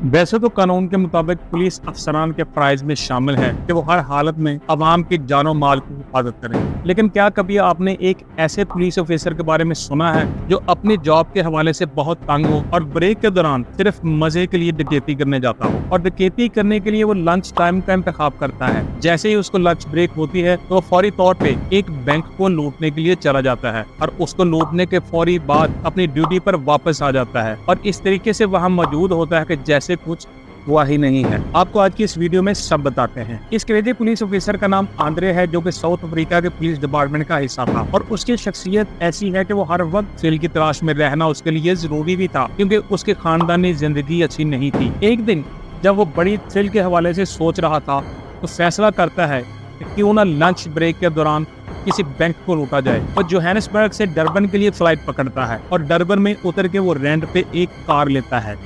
वैसे तो कानून के मुताबिक पुलिस अफसरान के फराइज में शामिल है कि वो हर हालत में अवाम की जानो माल की हिफाजत करें, लेकिन क्या कभी आपने एक ऐसे पुलिस ऑफिसर के बारे में सुना है जो अपनी जॉब के हवाले से बहुत तंग हो और ब्रेक के दौरान सिर्फ मजे के लिए डकैती करने जाता हो, और डकैती करने के लिए वो लंच टाइम का इंतखाब करता है। जैसे ही उसको लंच ब्रेक होती है तो फौरी तौर पे एक बैंक को लूटने के लिए चला जाता है और उसको लूटने के फौरी बाद अपनी ड्यूटी पर वापस आ जाता है और इस तरीके से वहाँ मौजूद होता है कि जैसे कुछ हुआ ही नहीं है। आपको आज की इस वीडियो में सब बताते हैं। इस क्रेजी पुलिस ऑफिसर का नाम आंद्रे है, जो कि साउथ अफ्रीका के पुलिस डिपार्टमेंट का हिस्सा था, और उसकी शख्सियत ऐसी है कि वो हर वक्त थ्रिल की तलाश में रहना उसके लिए जरूरी भी था, क्योंकि उसकी खानदानी जिंदगी अच्छी नहीं थी। एक दिन जब वो बड़ी थ्रिल के हवाले से सोच रहा था तो फैसला करता है कि क्यों ना लंच ब्रेक के दौरान किसी बैंक को लूटा जाए। और जोहानिसबर्ग से डरबन के लिए फ्लाइट पकड़ता है और डरबन में उतर के वो रेंट पे एक कार लेता है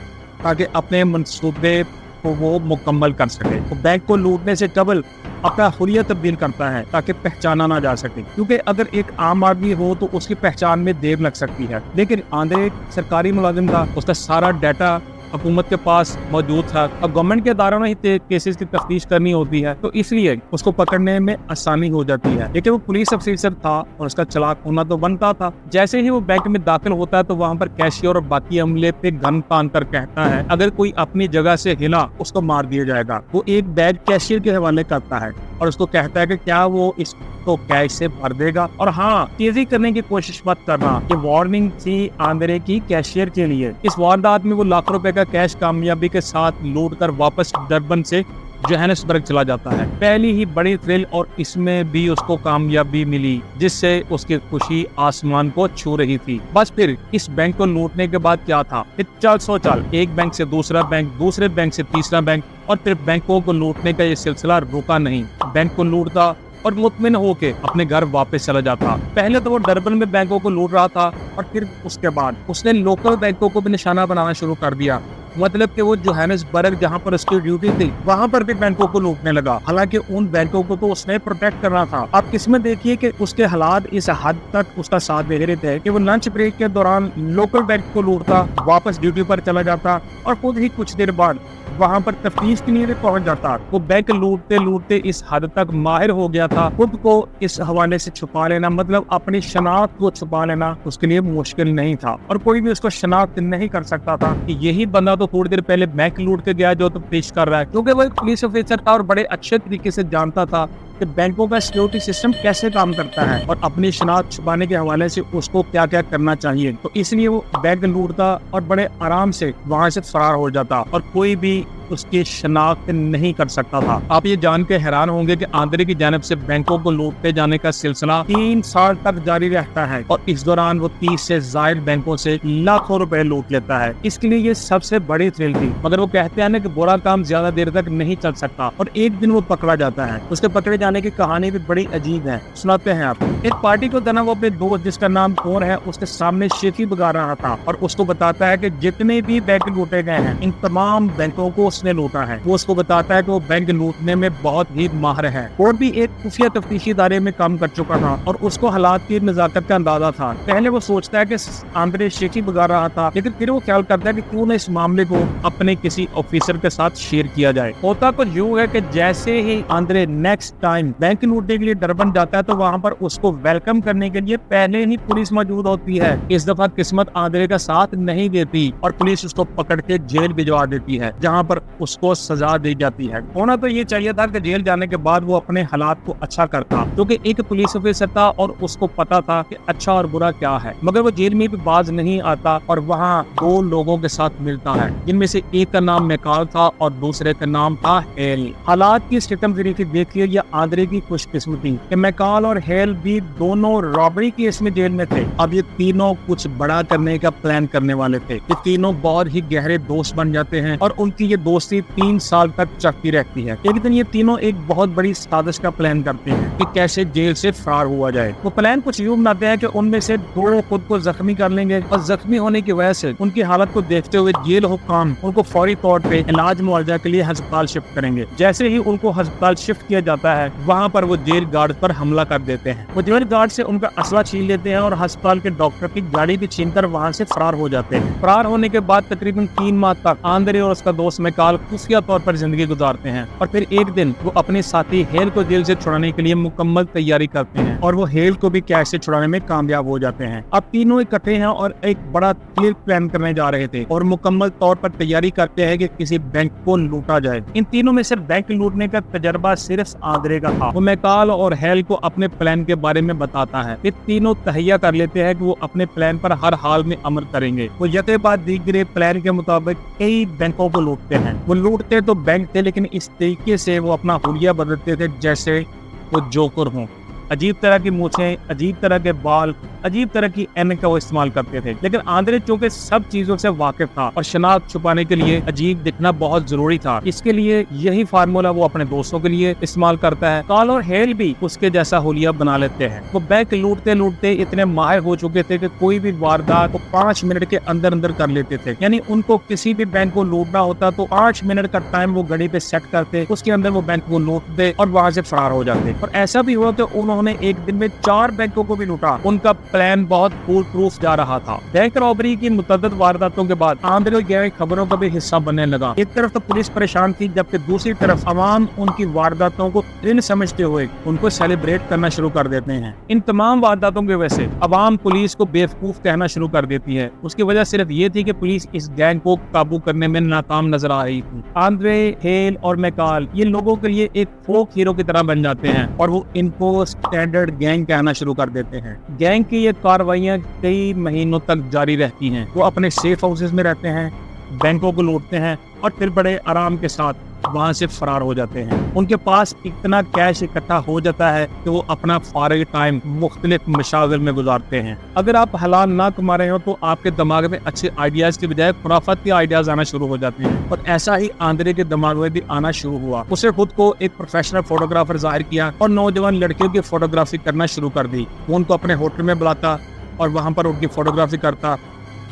ताकि अपने मंसूबे को वो मुकम्मल कर सके। तो बैंक को लूटने से कबल अपना हुलिया तब्दील करता है ताकि पहचाना ना जा सके, क्योंकि अगर एक आम आदमी हो तो उसकी पहचान में देर लग सकती है। लेकिन आंद्रे सरकारी मुलाजिम था, उसका सारा डाटा हुकूमत के पास मौजूद था और गवर्नमेंट के इदारों ने ही केसेस की तफ्तीश करनी होती है, तो इसलिए उसको पकड़ने में आसानी हो जाती है। लेकिन वो पुलिस अफसर था और उसका चालाक होना तो बनता था। जैसे ही वो बैंक में दाखिल होता है तो वहाँ पर कैशियर और बाकी अमले पे गन तान कर कहता है अगर कोई अपनी जगह से हिला उसको मार दिया जाएगा। वो एक बैग कैशियर के हवाले करता है और उसको कहता है कि क्या वो इसको कैश से भर देगा, और हाँ, तेजी करने की कोशिश मत करना। ये वार्निंग थी आंद्रे की कैशियर के लिए। इस वारदात में वो लाखों रुपए का कैश कामयाबी के साथ लूट कर वापस डरबन से जोहानिसबर्ग चला जाता है। पहली ही बड़ी थ्रिल, और इसमें भी उसको कामयाबी मिली जिससे उसकी खुशी आसमान को छू रही थी। बस फिर इस बैंक को लूटने के बाद क्या था, फिर चल सो चल, एक बैंक से दूसरा बैंक, दूसरे बैंक से तीसरा बैंक, और फिर बैंकों को लूटने का ये सिलसिला रुका नहीं। बैंक को लूटता और मुतमिन होके अपने घर वापस चला जाता। पहले तो वो डरबन में बैंकों को लूट रहा था और फिर उसके बाद उसने लोकल बैंकों को भी निशाना बनाना शुरू कर दिया। मतलब कि वो जोहानिसबर्ग जहाँ पर उसकी ड्यूटी थी वहाँ पर भी बैंकों को लूटने लगा। हालांकि उन बैंकों को तो उसने प्रोटेक्ट करना था। आप इसमें देखिए कि उसके हालात इस हद तक उसका साथ दे रहे थे कि वो लंच ब्रेक के दौरान लोकल बैंक को लूटता, वापस ड्यूटी पर चला जाता और खुद ही कुछ देर बाद वहाँ पर तफ्तीश के लिए पहुंच जाता। वो बैंक लूटते लूटते इस हद तक माहिर हो गया था, खुद को इस हवाले से छुपा लेना, मतलब अपनी शनाख्त को छुपा लेना उसके लिए मुश्किल नहीं था और कोई भी उसको शनाख्त नहीं कर सकता था कि यही बंदा तो थोड़ी देर पहले बैंक लूट के गया जो तफ्तीश कर रहा है, क्योंकि वो एक पुलिस ऑफिसर था और बड़े अच्छे तरीके से जानता था कि बैंकों का सिक्योरिटी सिस्टम कैसे काम करता है और अपनी शनाख्त छुपाने के हवाले से उसको क्या क्या करना चाहिए। तो इसलिए वो बैंक लूटता और बड़े आराम से वहां से फरार हो जाता और कोई भी उसकी शनाख्त नहीं कर सकता था। आप ये जान के हैरान होंगे कि आंद्रे की जानिब से बैंकों को लूटते जाने का सिलसिला 3 साल तक जारी रहता है और इस दौरान वो 30 से ज्यादा बैंकों से लाखों रुपए लूट लेता है। इसके लिए ये सबसे बड़ी थ्रिल थी, मगर वो कहते हैं ना कि बुरा काम ज्यादा देर तक नहीं चल सकता और एक दिन वो पकड़ा जाता है। उसके पकड़े जाने की कहानी भी बड़ी अजीब है, सुनाते हैं आप। एक पार्टी को देना वो अपने दोस्त जिसका नाम कौर है उसके सामने शेखी बगा रहा था और उसको बताता है कि जितने भी बैंक लूटे गए हैं इन तमाम बैंकों को उसने लूटा है। वो उसको बताता है कि वो बैंक लूटने में बहुत ही माहिर है और भी एक खुफिया तफ्तीशी इदारे में काम कर चुका था और उसको हालात की नजाकत का अंदाजा था। पहले वो सोचता है कि आंद्रे शेखी बगा रहा था, लेकिन फिर वो ख्याल करता है कि क्यों न इस मामले को अपने किसी ऑफिसर के साथ शेयर किया जाए। होता कुछ यूं है कि जैसे ही आंद्रे नेक्स्ट टाइम बैंक लूटने के लिए डरबन जाता है तो वहाँ पर उसको वेलकम करने के लिए पहले ही पुलिस मौजूद होती है। इस दफा किस्मत आंद्रे का साथ नहीं देती और पुलिस उसको पकड़ के जेल भिजवा देती है, जहाँ पर उसको सजा दी जाती है। होना तो ये चाहिए था कि जेल जाने के बाद वो अपने हालात को अच्छा करता, क्योंकि एक पुलिस ऑफिसर था और उसको पता था कि अच्छा और बुरा क्या है। मगर वो जेल में भी बाज नहीं आता और वहाँ 2 लोगों के साथ मिलता है, जिनमें से एक का नाम मैकाल था और दूसरे का नाम था हेल। हालात की सितम जरीफी देखिए या आंद्रे की खुशकिस्मती कि मैकाल और हेल भी दोनों रॉबरी केस में जेल में थे। अब ये तीनों कुछ बड़ा करने का प्लान करने वाले थे। ये तीनों बहुत ही गहरे दोस्त बन जाते हैं और उनकी ये दोस्ती 3 साल तक चलती रहती है। एक दिन ये तीनों एक बहुत बड़ी साजिश का प्लान करते हैं कि कैसे जेल से फरार हुआ जाए। वो प्लान कुछ यूं बनाते हैं कि उनमें से 2 खुद को जख्मी कर लेंगे और जख्मी होने की वजह से उनकी हालत को देखते हुए जेल हुक्काम उनको फौरी तौर पे इलाज मुआवजा के लिए अस्पताल शिफ्ट करेंगे। जैसे ही उनको अस्पताल शिफ्ट किया जाता है, वहाँ पर वो जेल गार्ड पर हमला कर देते हैं। वो जेल गार्ड से उनका असला छीन लेते हैं और अस्पताल के डॉक्टर की गाड़ी भी छीनकर वहाँ से फरार हो जाते हैं। फरार होने के बाद तकरीबन 3 माह तक आंद्रे और उसका दोस्त मैकाल खुफिया तौर पर जिंदगी गुजारते हैं और फिर एक दिन वो अपने साथी हेल को जेल से छुड़ाने के लिए मुकम्मल तैयारी करते हैं और वो हेल को भी कैद से छुड़ाने में कामयाब हो जाते हैं। अब तीनों इकट्ठे हैं और एक बड़ा क्लियर प्लान करने जा रहे थे और मुकम्मल तौर पर तैयारी करते हैं कि किसी बैंक को लूटा जाए। इन तीनों में से बैंक लूटने का तजर्बा सिर्फ आंद्रे का था। वो मैकाल और हेल को अपने प्लान के बारे में बताता है। फिर तीनों तहैया कर लेते हैं कि वो अपने प्लान पर हर हाल में अमल करेंगे। वो यके बाद दीगरे प्लान के मुताबिक कई बैंकों को लूटते हैं। वो लूटते तो बैंक थे, लेकिन इस तरीके से वो अपना हुलिया बदलते थे जैसे वो जोकर हों। अजीब तरह की मूछें, अजीब तरह के बाल, अजीब तरह की ऐनक का वो इस्तेमाल करते थे। लेकिन आंद्रे चूंकि सब चीजों से वाकिफ था और शनाख्त छुपाने के लिए अजीब दिखना बहुत जरूरी था, इसके लिए यही फार्मूला वो अपने दोस्तों के लिए इस्तेमाल करता है। काल और हेल भी उसके जैसा हुलिया बना लेते हैं। वो बैंक लूटते लूटते इतने माहिर हो चुके थे कि कोई भी वारदात को 5 मिनट के अंदर अंदर कर लेते थे। यानी उनको किसी भी बैंक को लूटना होता तो 5 मिनट का टाइम वो घड़ी पे सेट करते, उसके अंदर वो बैंक को लूटते और वहां से फरार हो जाते। और ऐसा भी हुआ कि उन्होंने एक दिन में 4 बैंकों को भी लूटा। उनका प्लान बहुत फूल प्रूफ जा रहा था। बैंक रॉबरी की मुतअद्दिद वारदातों के बाद आंद्रे गैंग खबरों का भी हिस्सा बनने लगा। एक तरफ तो पुलिस परेशान थी, जबकि दूसरी तरफ अवाम उनकी वारदातों को इन समझते हुए उनको सेलिब्रेट करना शुरू कर देते हैं। इन तमाम वारदातों की वजह से अवाम पुलिस को बेवकूफ कहना शुरू कर देती है। उसकी वजह सिर्फ ये थी कि पुलिस इस गैंग को काबू करने में नाकाम नजर आ रही थी। आंद्रे, हेल और मैकाल ये लोगों के लिए एक फोक हीरो की तरह बन जाते हैं और वो इनको स्टैंडर्ड गैंग कहना शुरू कर देते हैं। गैंग की ये कार्रवाइयां कई महीनों तक जारी रहती हैं। वो अपने सेफ हाउसेस में रहते हैं, बैंकों को लूटते हैं और फिर बड़े आराम के साथ वहां से फरार हो जाते हैं। उनके पास इतना कैश इकट्ठा हो जाता है कि वो अपना फारिग टाइम मुख्तलिफ मशागिल में गुजारते हैं। अगर आप हलाल ना कमा रहे हो तो आपके दिमाग में अच्छे आइडियाज के बजाय खुराफाती आइडियाज आना शुरू हो जाते हैं और ऐसा ही आंद्रे के दिमाग में भी आना शुरू हुआ। उसे खुद को एक प्रोफेशनल फोटोग्राफर जाहिर किया और नौजवान लड़कियों की फोटोग्राफी करना शुरू कर दी। वो उनको अपने होटल में बुलाता और वहां पर उनकी फोटोग्राफी करता,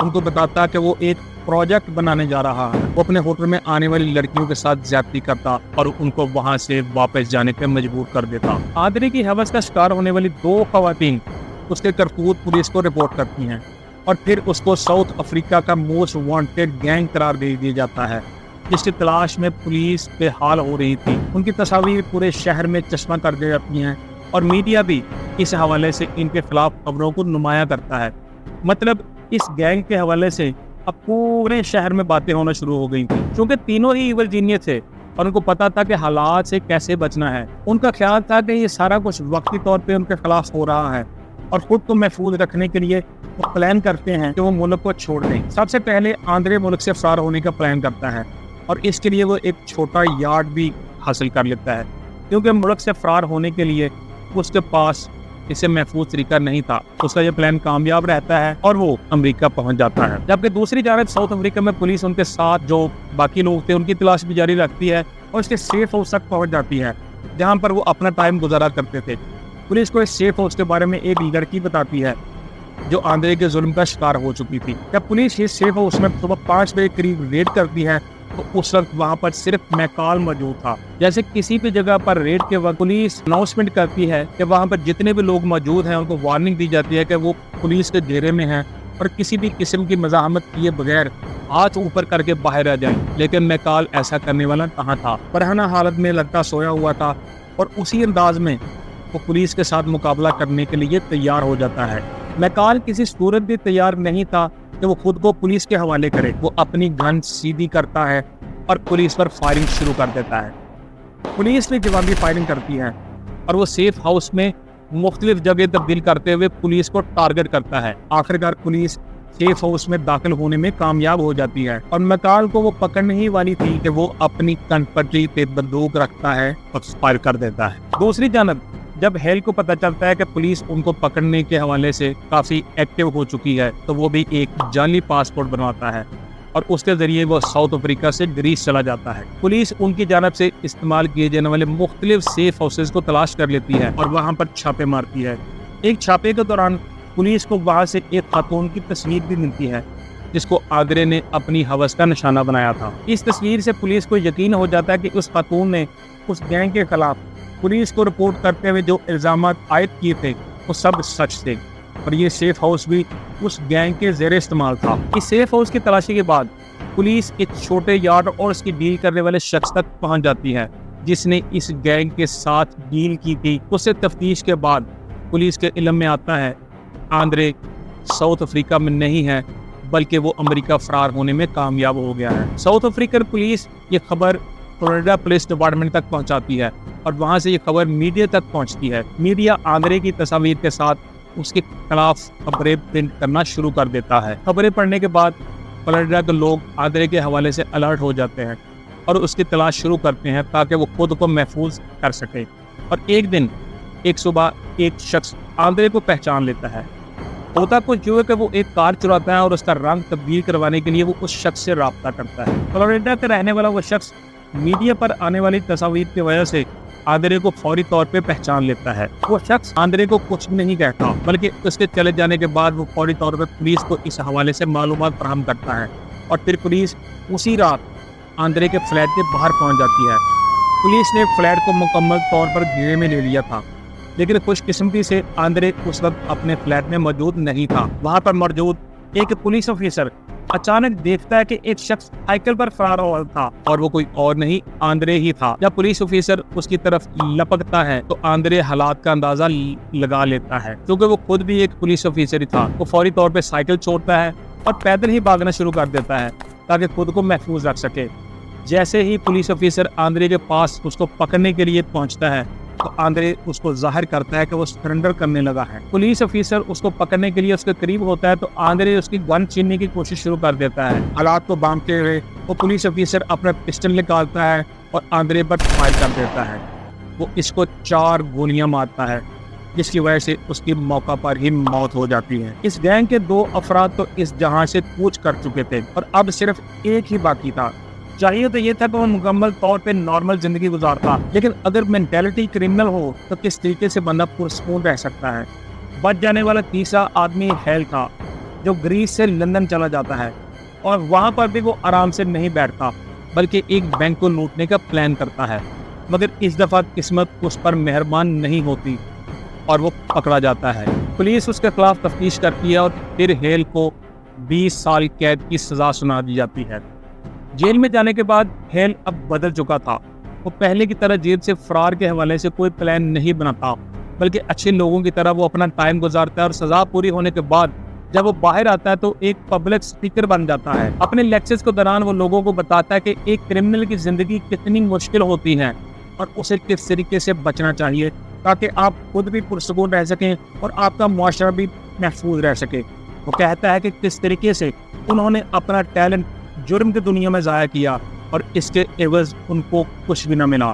उनको बताता कि वो एक प्रोजेक्ट बनाने जा रहा है। वो अपने होटल में आने वाली लड़कियों के साथ ज्यादती करता और उनको वहां से वापस जाने पर मजबूर कर देता। आंद्रे की हवस का शिकार होने वाली 2 खवातीन उसके करतूत पुलिस को रिपोर्ट करती हैं और फिर उसको साउथ अफ्रीका का मोस्ट वांटेड गैंग करार दे दिया जाता है, जिसकी तलाश में पुलिस बेहाल हो रही थी। उनकी तस्वीर पूरे शहर में चश्मा कर दी जाती हैं और मीडिया भी इस हवाले से इनके खिलाफ खबरों को नुमाया करता है। मतलब इस गैंग के हवाले से अब पूरे शहर में बातें होना शुरू हो गई थी। क्योंकि तीनों ही इवल जीनियस थे और उनको पता था कि हालात से कैसे बचना है। उनका ख्याल था कि ये सारा कुछ वक्ती तौर पे उनके खिलाफ हो रहा है और खुद को महफूज रखने के लिए वो प्लान करते हैं कि वो मुल्क को छोड़ दें। सबसे पहले आंद्रे मुल्क से फरार होने का प्लान करता है और इसके लिए वो एक छोटा यार्ड भी हासिल कर लेता है, क्योंकि मुल्क से फरार होने के लिए उसके पास इससे महफूज तरीका नहीं था। उसका ये प्लान कामयाब रहता है और वो अमेरिका पहुंच जाता है। जबकि दूसरी जानब साउथ अफ्रीका में पुलिस उनके साथ जो बाकी लोग थे उनकी तलाश भी जारी रखती है और उसके सेफ हाउस तक पहुंच जाती है, जहां पर वो अपना टाइम गुजारा करते थे। पुलिस को इस सेफ हाउस के बारे में एक लड़की बताती है जो आंद्रे के जुल्म का शिकार हो चुकी थी। जब पुलिस इस सेफ हाउस में सुबह 5 बजे करीब रेड करती है तो उस वक्त वहाँ पर सिर्फ मैकाल मौजूद था। जैसे किसी भी जगह पर रेड के वक्त पुलिस अनाउंसमेंट करती है कि वहाँ पर जितने भी लोग मौजूद हैं उनको वार्निंग दी जाती है कि वो पुलिस के घेरे में हैं और किसी भी किस्म की मज़ाहमत किए बगैर हाथ ऊपर करके बाहर आ जाएं। लेकिन मैकाल ऐसा करने वाला कहाँ था। परहाना हालत में लगता सोया हुआ था और उसी अंदाज में वो पुलिस के साथ मुकाबला करने के लिए तैयार हो जाता है। मैकाल किसी सूरत भी तैयार नहीं था कि वो खुद को पुलिस के हवाले करे। वो अपनी गन सीधी करता है और पुलिस पर फायरिंग शुरू कर देता है। पुलिस भी जवाबी फायरिंग करती है और वो सेफ हाउस में मुख्तलिफ जगह तब्दील करते हुए पुलिस को टारगेट करता है। आखिरकार पुलिस सेफ हाउस में दाखिल होने में कामयाब हो जाती है और मैकाल को वो पकड़ने ही वाली थी कि वो अपनी कनपट्टी पे बंदूक रखता है और फायर कर देता है। दूसरी जानब जब हेल को पता चलता है कि पुलिस उनको पकड़ने के हवाले से काफी एक्टिव हो चुकी है तो वो भी एक जाली पासपोर्ट बनवाता है اور اس کے ذریعے وہ ساؤتھ افریقہ سے گریس چلا جاتا ہے۔ پولیس ان کی جانب سے استعمال کیے جانے والے مختلف سیف ہاؤسز کو تلاش کر لیتی ہے اور وہاں پر چھاپے مارتی ہے۔ ایک چھاپے کے دوران پولیس کو وہاں سے ایک خاتون کی تصویر بھی ملتی ہے جس کو آندرے نے اپنی ہوس کا نشانہ بنایا تھا۔ اس تصویر سے پولیس کو یقین ہو جاتا ہے کہ اس خاتون نے اس گینگ کے خلاف پولیس کو رپورٹ کرتے ہوئے جو الزامات عائد کیے تھے وہ سب سچ تھے، اور یہ سیف ہاؤس بھی اس گینگ کے زیر استعمال تھا۔ اس سیف ہاؤس کی تلاشی کے بعد پولیس ایک چھوٹے یارڈ اور اس کی ڈیل کرنے والے شخص تک پہنچ جاتی ہے جس نے اس گینگ کے ساتھ ڈیل کی تھی۔ اس سے تفتیش کے بعد پولیس کے علم میں آتا ہے آندرے ساؤتھ افریقہ میں نہیں ہے بلکہ وہ امریکہ فرار ہونے میں کامیاب ہو گیا ہے۔ ساؤتھ افریقن پولیس یہ خبر فلوریڈا پولیس ڈپارٹمنٹ تک پہنچاتی ہے اور وہاں سے یہ خبر میڈیا تک پہنچتی ہے۔ میڈیا آندرے کی تصاویر کے ساتھ اس کے خلاف خبریں پرنٹ کرنا شروع کر دیتا ہے۔ خبریں پڑھنے کے بعد فلوریڈا کے لوگ آندرے کے حوالے سے الرٹ ہو جاتے ہیں اور اس کی تلاش شروع کرتے ہیں تاکہ وہ خود کو محفوظ کر سکے۔ اور ایک دن ایک صبح ایک شخص آندرے کو پہچان لیتا ہے۔ ہوتا کچھ جو ہے کہ وہ ایک کار چراتا ہے اور اس کا رنگ تبدیل کروانے کے لیے وہ اس شخص سے رابطہ کرتا ہے۔ فلوریڈا کا رہنے والا وہ شخص میڈیا پر آنے والی تصاویر کی وجہ سے آندرے کو فوری طور پہ پہچان لیتا ہے۔ وہ شخص آندرے کو کچھ بھی نہیں کہتا بلکہ اس کے چلے جانے کے بعد وہ فوری طور پہ پولیس کو اس حوالے سے معلومات فراہم کرتا ہے، اور پھر پولیس اسی رات آندرے کے فلیٹ کے باہر پہنچ جاتی ہے۔ پولیس نے فلیٹ کو مکمل طور پر گھیرے میں لے لیا تھا، لیکن خوش قسمتی سے آندرے اس وقت اپنے فلیٹ میں موجود نہیں تھا۔ وہاں پر موجود ایک پولیس آفیسر اچانک دیکھتا ہے کہ ایک شخص سائیکل پر فرار ہو رہا تھا، اور وہ کوئی اور نہیں آندرے ہی تھا۔ جب پولیس آفیسر اس کی طرف لپکتا ہے تو آندرے حالات کا اندازہ لگا لیتا ہے، کیونکہ وہ خود بھی ایک پولیس آفیسر ہی تھا۔ وہ فوری طور پہ سائیکل چھوڑتا ہے اور پیدل ہی بھاگنا شروع کر دیتا ہے تاکہ خود کو محفوظ رکھ سکے۔ جیسے ہی پولیس آفیسر آندرے کے پاس اس کو پکڑنے کے لیے پہنچتا ہے تو آندرے اس کو ظاہر کرتا ہے کہ وہ سرنڈر کرنے لگا ہے۔ پولیس آفیسر اس کو پکڑنے کے لیے اس کے قریب ہوتا ہے تو آندرے اس کی گن چھیننے کی کوشش شروع کر دیتا ہے۔ حالات کو بانٹتے ہوئے وہ پولیس آفیسر اپنا پسٹل نکالتا ہے اور آندرے پر فائر کر دیتا ہے۔ وہ اس کو 4 گولیاں مارتا ہے جس کی وجہ سے اس کی موقع پر ہی موت ہو جاتی ہے۔ اس گینگ کے 2 افراد تو اس جہاں سے کوچ کر چکے تھے اور اب صرف ایک ہی باقی تھا۔ چاہیے تو یہ تھا کہ وہ مکمل طور پہ نارمل زندگی گزارتا، لیکن اگر مینٹیلٹی کرمنل ہو تو کس طریقے سے بندہ پرسکون رہ سکتا ہے۔ بچ جانے والا تیسرا آدمی ہیل تھا جو گریس سے لندن چلا جاتا ہے، اور وہاں پر بھی وہ آرام سے نہیں بیٹھتا بلکہ ایک بینک کو لوٹنے کا پلان کرتا ہے، مگر اس دفعہ قسمت اس پر مہربان نہیں ہوتی اور وہ پکڑا جاتا ہے۔ پولیس اس کے خلاف تفتیش کرتی ہے اور پھر ہیل کو 20 سال قید کی سزا سنا دی جاتی ہے۔ جیل میں جانے کے بعد ہیل اب بدل چکا تھا۔ وہ پہلے کی طرح جیل سے فرار کے حوالے سے کوئی پلان نہیں بناتا بلکہ اچھے لوگوں کی طرح وہ اپنا ٹائم گزارتا ہے، اور سزا پوری ہونے کے بعد جب وہ باہر آتا ہے تو ایک پبلک اسپیکر بن جاتا ہے۔ اپنے لیکچرز کے دوران وہ لوگوں کو بتاتا ہے کہ ایک کرمنل کی زندگی کتنی مشکل ہوتی ہے اور اسے کس طریقے سے بچنا چاہیے تاکہ آپ خود بھی پرسکون رہ سکیں اور آپ کا معاشرہ بھی محفوظ رہ سکے۔ وہ کہتا ہے کہ کس طریقے سے انہوں نے اپنا ٹیلنٹ جرم کی دنیا میں ضائع کیا اور اس کے عوض ان کو کچھ بھی نہ ملا۔